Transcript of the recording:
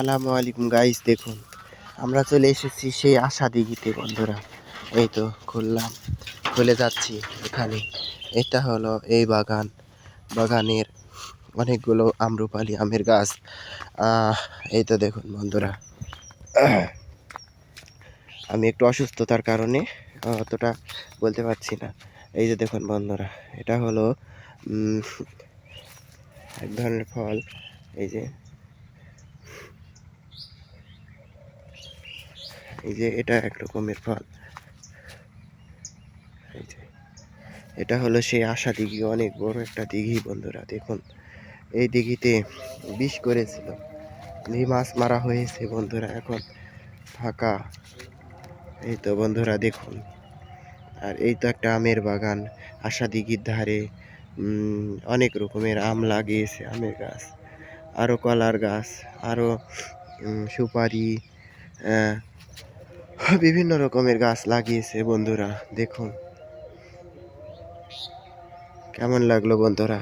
আসসালামু আলাইকুম গাইস, দেখুন আমরা চলে এসেছি সেই আশা দিঘিতে বন্ধুরা। এই তো খুলে যাচ্ছি এখানে। এটা হলো এই বাগানের অনেকগুলো আম্রপালি আমের গাছ। এই তো দেখুন বন্ধুরা, আমি একটু অসুস্থতার কারণে অতটা বলতে পারছি না। এই যে দেখুন বন্ধুরা, এটা হলো এক ধরনের ফল। এই যে এটা এক রকমের ফল। এই যে এটা হলো সেই আশা দিঘি, অনেক বড় একটা দিঘি বন্ধুরা। দেখুন এই দিঘিতে বিষ করেছিল, মাছ মারা হয়েছে বন্ধুরা, এখন ফাঁকা। এই তো বন্ধুরা দেখুন, আর এই তো একটা আমের বাগান আশা দিঘির ধারে। অনেক রকমের আম লাগিয়েছে, আমের গাছ, আরও কলার গাছ, আরও সুপারি, বিভিন্ন রকমের গাছ লাগিয়েছে বন্ধুরা। দেখুন কেমন লাগলো বন্ধুরা।